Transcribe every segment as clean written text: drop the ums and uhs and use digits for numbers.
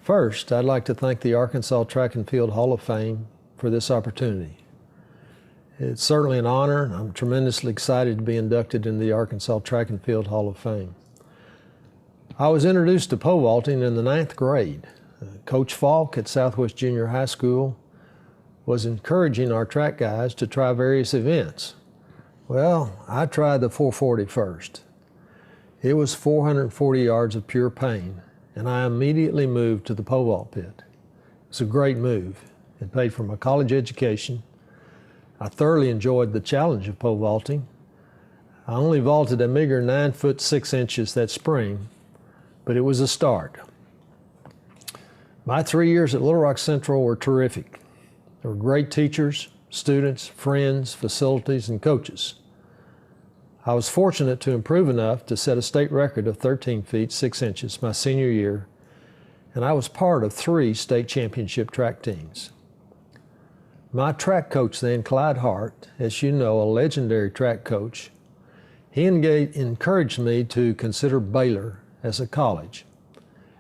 First, I'd like to thank the Arkansas Track and Field Hall of Fame for this opportunity. It's certainly an honor, and I'm tremendously excited to be inducted into the Arkansas Track and Field Hall of Fame. I was introduced to pole vaulting in the 9th grade. Coach Falk at Southwest Junior High School was encouraging our track guys to try various events. Well, I tried the 440 first. It was 440 yards of pure pain, and I immediately moved to the pole vault pit. It was a great move. It paid for my college education. I thoroughly enjoyed the challenge of pole vaulting. I only vaulted a meager 9 foot 6 inches that spring, but it was a start. My 3 years at Little Rock Central were terrific. There were great teachers, students, friends, facilities, and coaches. I was fortunate to improve enough to set a state record of 13 feet 6 inches my senior year, and I was part of 3 state championship track teams. My track coach then, Clyde Hart, as you know, a legendary track coach, he encouraged me to consider Baylor as a college.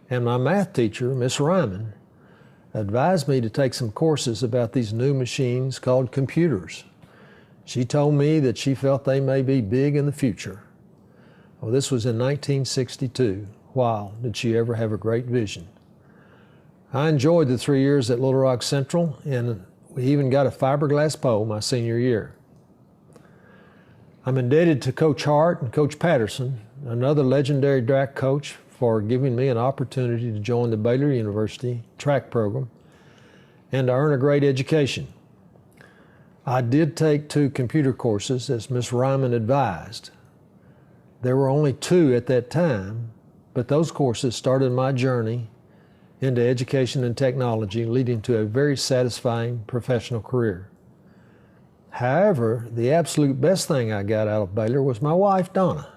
And my math teacher, Miss Ryman, advised me to take some courses about these new machines called computers. She told me that she felt they may be big in the future. Well, this was in 1962. Wow, did she ever have a great vision. I enjoyed the 3 years at Little Rock Central, and we even got a fiberglass pole my senior year. I'm indebted to Coach Hart and Coach Patterson, another legendary track coach, for giving me an opportunity to join the Baylor University track program and to earn a great education. I did take 2 computer courses as Miss Ryman advised. There were only 2 at that time, but those courses started my journey into education and technology, leading to a very satisfying professional career. However, the absolute best thing I got out of Baylor was my wife, Donna.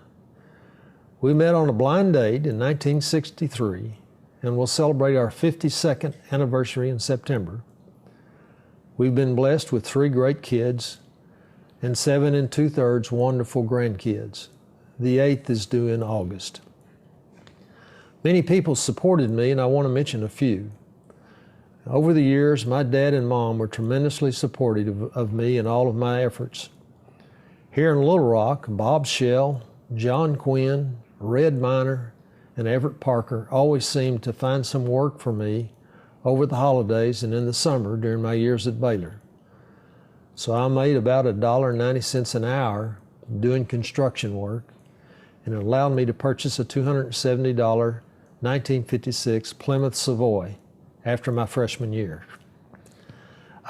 We met on a blind date in 1963, and we'll celebrate our 52nd anniversary in September. We've been blessed with 3 great kids and 7 2/3 wonderful grandkids. The 8th is due in August. Many people supported me, and I want to mention a few. Over the years, my dad and mom were tremendously supportive of me and all of my efforts. Here in Little Rock, Bob Shell, John Quinn, Red Miner, and Everett Parker always seemed to find some work for me over the holidays and in the summer during my years at Baylor. So I made about $1.90 an hour doing construction work, and it allowed me to purchase a $270 1956 Plymouth Savoy after my freshman year.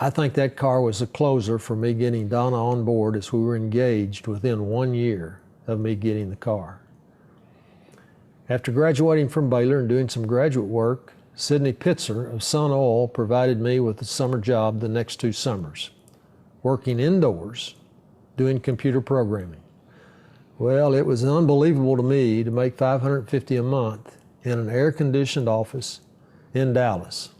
I think that car was a closer for me getting Donna on board, as we were engaged within 1 year of me getting the car. After graduating from Baylor and doing some graduate work, Sidney Pitzer of Sun Oil provided me with a summer job the next 2 summers, working indoors, doing computer programming. Well, it was unbelievable to me to make $550 a month in an air-conditioned office in Dallas.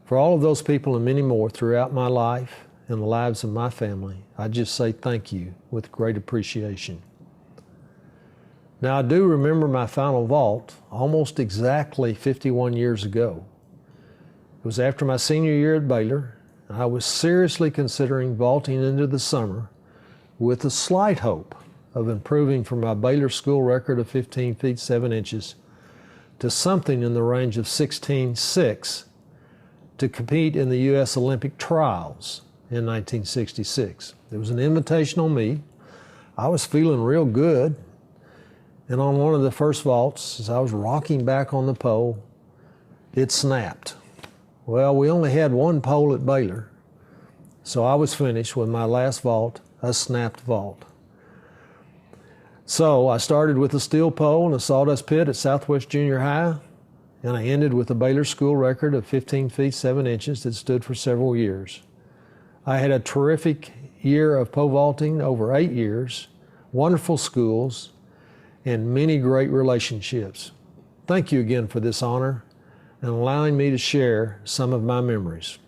For all of those people and many more throughout my life and the lives of my family, I just say thank you with great appreciation. Now, I do remember my final vault almost exactly 51 years ago. It was after my senior year at Baylor. I was seriously considering vaulting into the summer with a slight hope of improving from my Baylor school record of 15 feet 7 inches to something in the range of 16.6 to compete in the U.S. Olympic trials in 1966. It was an invitational meet. I was feeling real good. And on one of the first vaults, as I was rocking back on the pole, it snapped. Well, we only had 1 pole at Baylor, so I was finished with my last vault, a snapped vault. So I started with a steel pole and a sawdust pit at Southwest Junior High, and I ended with a Baylor school record of 15 feet 7 inches that stood for several years. I had a terrific year of pole vaulting over 8 years, wonderful schools, and many great relationships. Thank you again for this honor and allowing me to share some of my memories.